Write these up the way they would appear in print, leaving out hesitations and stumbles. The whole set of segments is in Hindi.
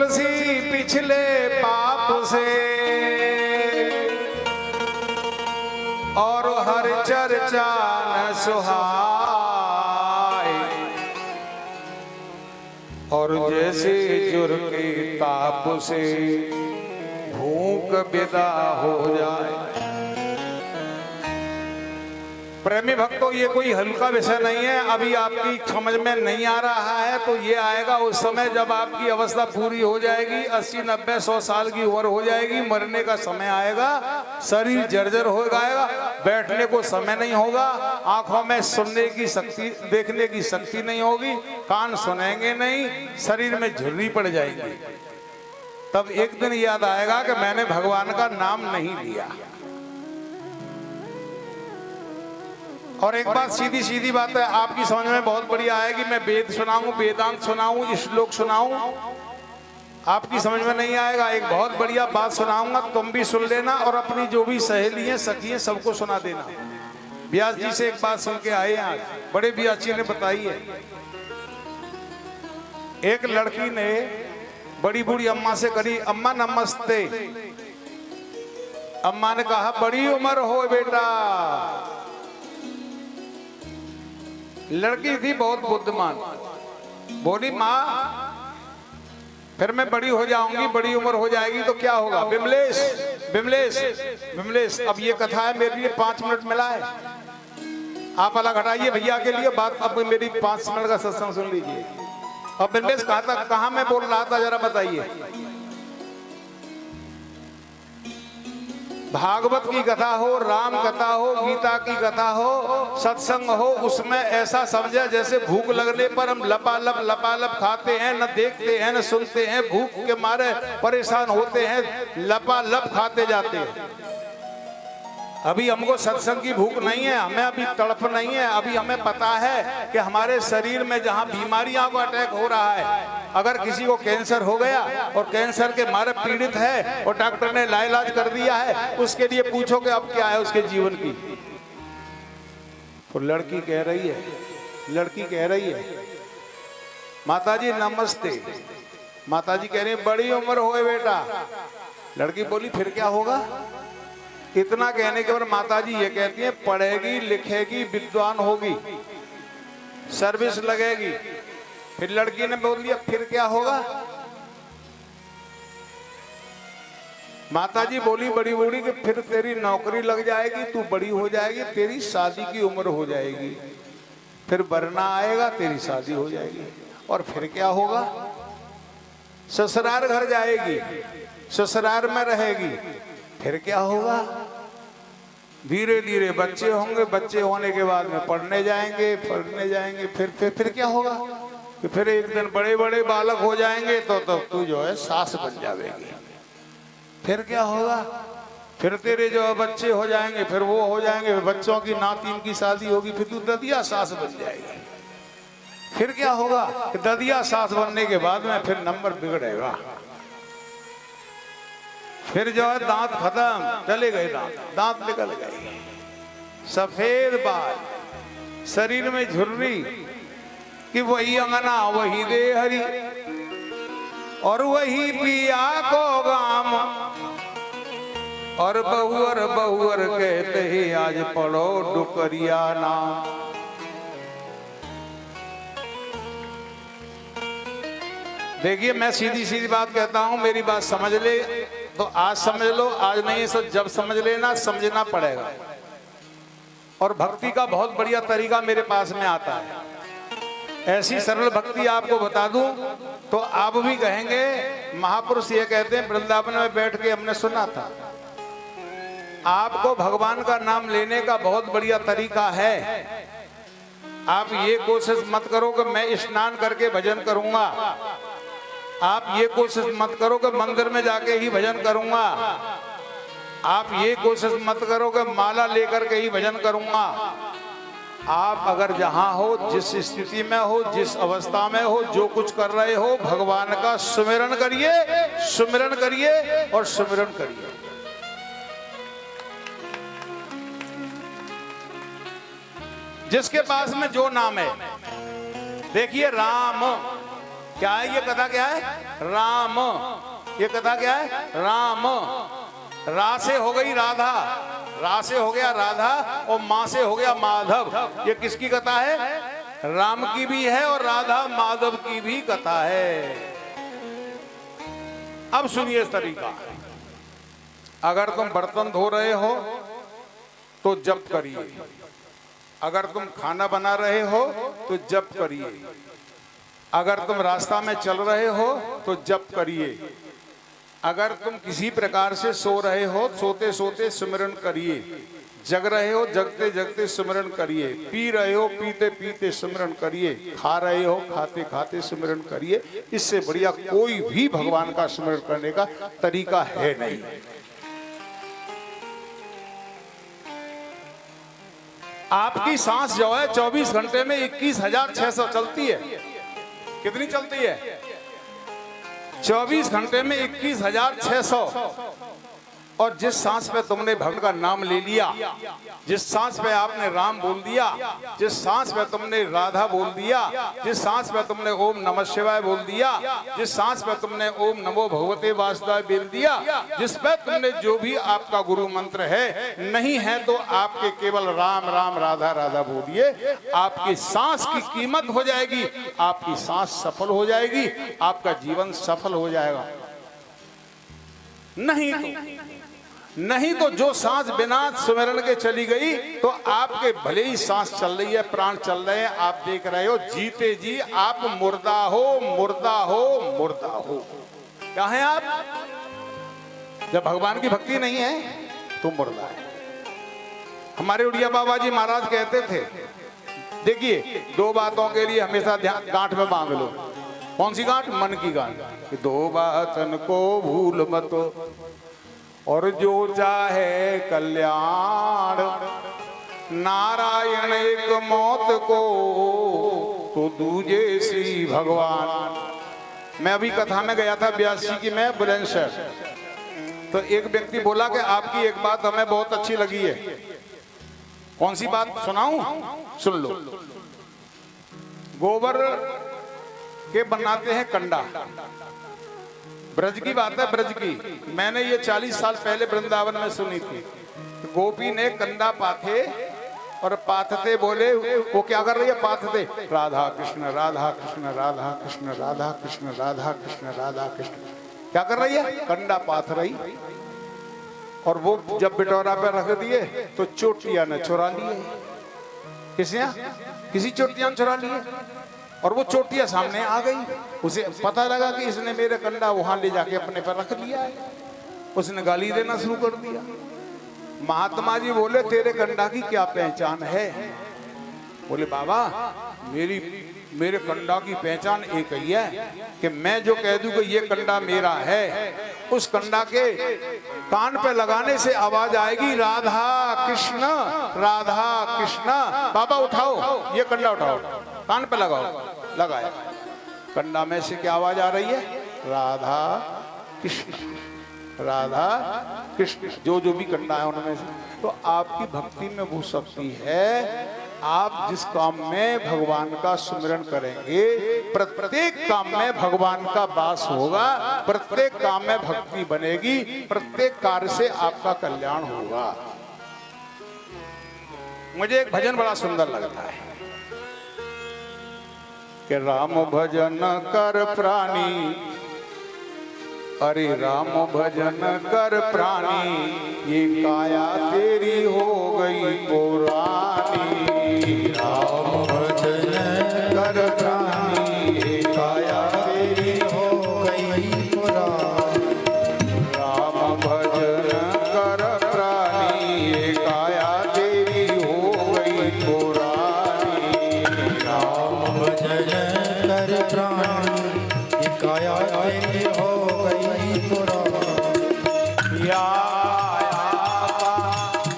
सी पिछले पाप से और हर चर्चा न सुहाए, और जैसे जुर के ताप से भूख विदा हो जाए। प्रेमी भक्तों, ये कोई हल्का विषय नहीं है। अभी आपकी समझ में नहीं आ रहा है तो ये आएगा उस समय जब आपकी अवस्था पूरी हो जाएगी, 80, 90, 100 साल की उम्र हो जाएगी, मरने का समय आएगा, शरीर जर्जर हो जाएगा, बैठने को समय नहीं होगा, आंखों में सुनने की शक्ति, देखने की शक्ति नहीं होगी, कान सुनेंगे नहीं, शरीर में झुर्री पड़ जाएगी। तब एक दिन याद आएगा कि मैंने भगवान का नाम नहीं लिया। और एक बात सीधी सीधी बात है, आपकी समझ में बहुत बढ़िया आएगी। मैं वेद सुनाऊं, वेदांत सुनाऊं, श्लोक सुनाऊं, आपकी समझ में नहीं आएगा। एक बहुत बढ़िया बात सुनाऊंगा, तुम भी सुन लेना और अपनी जो भी सहेली है, सखी है, सबको सुना देना। व्यास जी से एक बात सुन के आए आज, बड़े व्यास जी ने बताई है। एक लड़की ने बड़ी बूढ़ी अम्मा से करी, अम्मा नमस्ते। अम्मा ने कहा, बड़ी उम्र हो बेटा। लड़की थी बहुत बुद्धिमान, बोली माँ फिर मैं बड़ी हो जाऊंगी, बड़ी उम्र हो जाएगी तो क्या होगा। विमलेश विमलेश विमलेश, अब ये कथा है, मेरे लिए 5 मिनट मिला है, आप अलग हटाइए भैया के लिए बात। अब मेरी 5 मिनट का सत्संग सुन लीजिए। अब विमलेश कहाँ मैं बोल रहा था, जरा बताइए। भागवत की कथा हो, राम कथा हो, गीता की कथा हो, सत्संग हो, उसमें ऐसा समझे जैसे भूख लगने पर हम लपालप खाते हैं, न देखते हैं न सुनते हैं, भूख के मारे परेशान होते हैं, लपालप खाते जाते हैं। अभी हमको सत्संग की भूख नहीं है, हमें अभी तड़प नहीं है। अभी हमें पता है कि हमारे शरीर में जहां बीमारियों का अटैक हो रहा है, अगर किसी को कैंसर हो गया और कैंसर के मारे पीड़ित है और डॉक्टर ने लाइलाज कर दिया है, उसके लिए पूछो कि अब क्या है उसके जीवन की। तो लड़की कह रही है, माताजी नमस्ते। माताजी कह रही है, बड़ी उम्र हो बेटा। लड़की बोली, फिर क्या होगा। इतना कहने के बाद माताजी ये कहती है, पढ़ेगी लिखेगी विद्वान होगी, सर्विस लगेगी। फिर लड़की ने बोल दिया, फिर क्या होगा। माताजी बोली बड़ी बूढ़ी कि फिर तेरी नौकरी लग जाएगी, तू बड़ी हो जाएगी, तेरी शादी की उम्र हो जाएगी, फिर वरना आएगा, तेरी शादी हो जाएगी, और फिर क्या होगा। ससुराल घर जाएगी, ससुराल में रहेगी, फिर क्या होगा। धीरे धीरे बच्चे होंगे, बच्चे होने के बाद में पढ़ने जाएंगे, फिर क्या होगा कि फिर एक दिन बड़े बड़े बालक हो जाएंगे तो तू जो है सास बन जाएगी। फिर क्या होगा, फिर तेरे जो बच्चे हो जाएंगे, फिर वो हो जाएंगे, बच्चों की नातिन की शादी होगी, फिर तू ददिया सास बन जाएगी। फिर क्या होगा कि ददिया सास बनने के बाद में फिर नंबर बिगड़ेगा, फिर जो है दांत खत्म, चले गए दांत निकल गए, सफेद बाल, शरीर में झुर्री कि वही अंगना वही दे हरी, और वही पिया को गाम, और बहुअर कहते ही आज पढ़ो डुकरिया नाम। देखिए, मैं सीधी सीधी बात कहता हूं, मेरी बात समझ ले तो आज समझ लो, आज नहीं तो जब समझ लेना, समझना पड़ेगा। और भक्ति का बहुत बढ़िया तरीका मेरे पास में आता है। ऐसी सरल भक्ति आपको बता दूं तो आप भी कहेंगे, महापुरुष ये कहते हैं, वृंदावन में बैठ के हमने सुना था, आपको भगवान का नाम लेने का बहुत बढ़िया तरीका है। आप ये कोशिश मत करो कि मैं स्नान करके भजन करूंगा, आप ये कोशिश मत करो कि मंदिर में जाके ही भजन करूंगा, आप ये कोशिश मत करो कि माला लेकर के ही भजन करूंगा। आप अगर जहां हो, जिस स्थिति में हो, जिस अवस्था में हो, जो कुछ कर रहे हो, भगवान का सुमिरन करिए, सुमिरन करिए और सुमिरन करिए। जिसके पास में जो नाम है, देखिए राम क्या है, ये कथा क्या है, राम। ये कथा क्या है? राम। रा से हो गई राधा, रा से हो गया राधा और मां से हो गया माधव। ये किसकी कथा है? राम की भी है और राधा माधव की भी कथा है। अब सुनिए इस तरीका। अगर तुम बर्तन धो रहे हो तो जप करिए, अगर तुम खाना बना रहे हो तो जप करिए, अगर तुम रास्ता में चल रहे हो तो जप करिए, अगर तुम किसी प्रकार से सो रहे हो सोते सोते सिमरन करिए, जग रहे हो जगते जगते सिमरन करिए, पी रहे हो पीते पीते सिमरन करिए, खा रहे हो खाते खाते सिमरन करिए। इससे बढ़िया कोई भी भगवान का सिमरन करने का तरीका है नहीं। आपकी सांस जो है 24 घंटे में 21,600 चलती है। कितनी चलती है? 24 घंटे में 21,600। और जिस सांस पे तुमने भगवान का नाम ले लिया, जिस सांस पे आपने राम बोल दिया, जिस सांस पे तुमने राधा बोल दिया, जिस सांस पे तुमने ओम नमः शिवाय बोल दिया, जिस सांस पे तुमने ओम नमो भगवते वासुदेवाय बोल दिया, जिस पे तुमने जो भी आपका गुरु मंत्र है, नहीं है तो आपके केवल राम राम राधा राधा बोलिए, आपकी सांस की कीमत हो जाएगी, आपकी सांस सफल हो जाएगी, आपका जीवन सफल हो जाएगा। नहीं तो जो सांस बिना सुमिरन के चली गई तो आपके भले ही सांस चल रही है, प्राण चल रहे हैं, आप देख रहे हो, जीते जी आप मुर्दा हो, मुर्दा हो, मुर्दा हो। क्या है आप? जब भगवान की भक्ति नहीं है तो मुर्दा है। हमारे उड़िया बाबा जी महाराज कहते थे, देखिए 2 बातों के लिए हमेशा गांठ में बांध लो। कौन सी गांठ? मन की गांठ। 2 बातन को भूल मत, और जो चाहे कल्याण, नारायण एक मौत को तो दूजे श्री भगवान। मैं अभी कथा में गया था 82 की मैं बुलंदशहर, तो एक व्यक्ति बोला कि आपकी एक बात हमें बहुत अच्छी लगी है। कौन सी बात सुनाऊं? सुन लो। गोबर के बनाते हैं कंडा। ब्रज की बात है, ब्रज की। मैंने ये 40 साल पहले वृंदावन में सुनी थी। गोपी ने कंडा पाथे और पाथते बोले, वो क्या कर रही है? पाथते राधा कृष्ण राधा कृष्ण राधा कृष्ण राधा कृष्ण राधा कृष्ण राधा कृष्ण। क्या कर रही है? कंडा पाथ रही। और वो जब बिटोरा पे रख दिए तो चोटियां ने चुरा लिए। किसी चोटियां चुरा लिए और वो चोटियां सामने आ गई। उसे पता लगा कि इसने मेरे कंडा वहां ले जाके अपने पर रख लिया है। उसने गाली देना शुरू कर दिया। महात्मा जी बोले, तेरे कंडा की क्या पहचान है? बोले, बाबा मेरे कंडा की पहचान एक ही है कि मैं जो कह दूं कि ये कंडा मेरा है, उस कंडा के कान पे लगाने से आवाज आएगी राधा कृष्ण राधा कृष्ण। बाबा उठाओ, ये कंडा उठाओ, कान पे लगाओ। लगाया, कंडा में से क्या आवाज आ रही है? राधा कृष्ण राधा कृष्ण। जो जो भी कंडा है उनमें से। तो आपकी भक्ति में वो शक्ति है, आप जिस काम में भगवान का सुमिरन करेंगे, प्रत्येक काम में भगवान का वास होगा, प्रत्येक काम में भक्ति बनेगी, प्रत्येक कार्य से आपका कल्याण होगा। मुझे एक भजन बड़ा सुंदर लगता है कि राम भजन कर प्राणी, अरे राम भजन कर प्राणी, ये काया तेरी हो गई पुरानी। राम भजन कर प्राणी, ये काया तेरी हो गई पुरानी। राम भजन कर प्राणी, ये काया तेरी हो गई पुरानी। राम भजन कर प्राणी, ये काया तेरी हो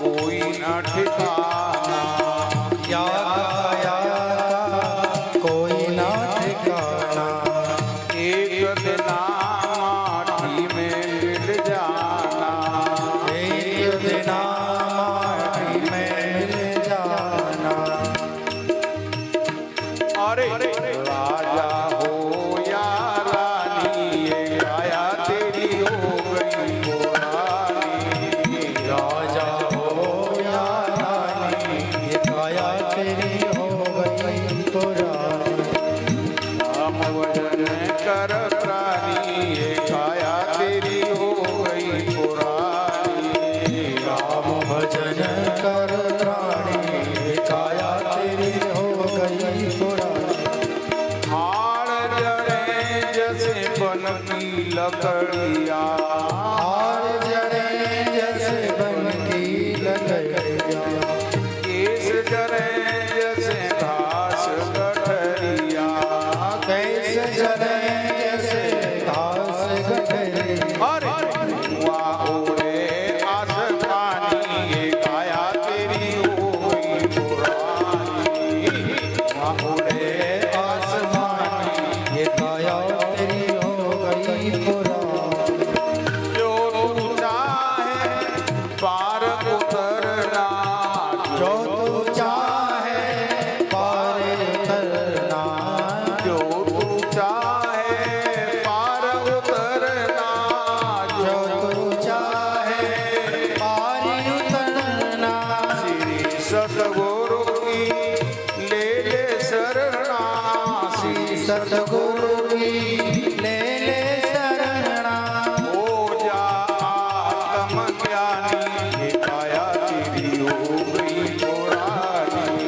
कोई न ठिकाना, या कोई न ठिकाना। एक दिन ये काया तेरी हो गई पुरानी। राम भजन कर प्राणी ये काया तेरी हो गई पुरानी। हार जड़े जैसे बन की लकड़िया, हार जड़े जैसे बन की लकड़िया। केस जड़े जैसे घास गठरिया, कैसे जले जैसे घास गठरिया। अरे धुआं उड़े आसमानी ये काया तेरी हो गई पुरानी। धुआं उड़े आसमानी ये काया तेरी हो गई पुरानी। जो तू चाहे पार उतरना, जो तू चाहे पार उतरना। जो तू चाहे पार उतरना, जो तू चाहे पार उतरना। श्री सतगुरु की ले ले शरणा, श्री सतगुरु की ले ले शरणा। हो जा आत्म ज्ञानी ये काया तेरी हो गई पुरानी।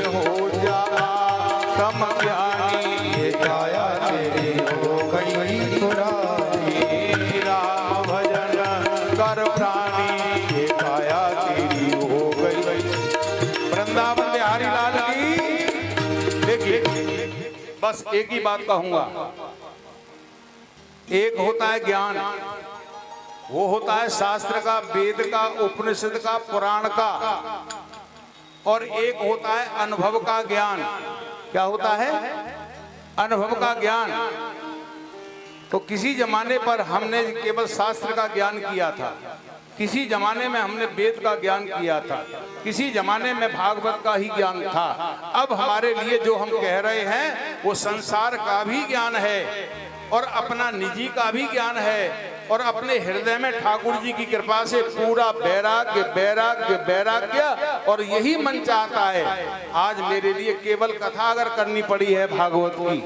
हो जा आत्म ज्ञानी ये काया तेरी हो गई पुरानी। राम भजन कर प्राणी ये काया तेरी हो गई। वृंदावन बिहारी लाल की। देखिए बस एक ही बात कहूंगा, एक होता है ज्ञान, वो होता है शास्त्र का, वेद का, उपनिषद का, पुराण का, और एक होता है अनुभव का ज्ञान। क्या होता है? अनुभव का ज्ञान। तो किसी जमाने पर हमने केवल शास्त्र का ज्ञान किया था, किसी जमाने में हमने वेद का ज्ञान किया था, किसी जमाने में भागवत का ही ज्ञान था। अब हमारे लिए जो हम कह रहे हैं वो संसार का भी ज्ञान है और अपना निजी का भी ज्ञान है, और अपने हृदय में ठाकुर जी की कृपा से पूरा वैराग्य वैराग्य वैराग्य, और यही मन चाहता है। आज मेरे लिए केवल कथा अगर करनी पड़ी है भागवत की,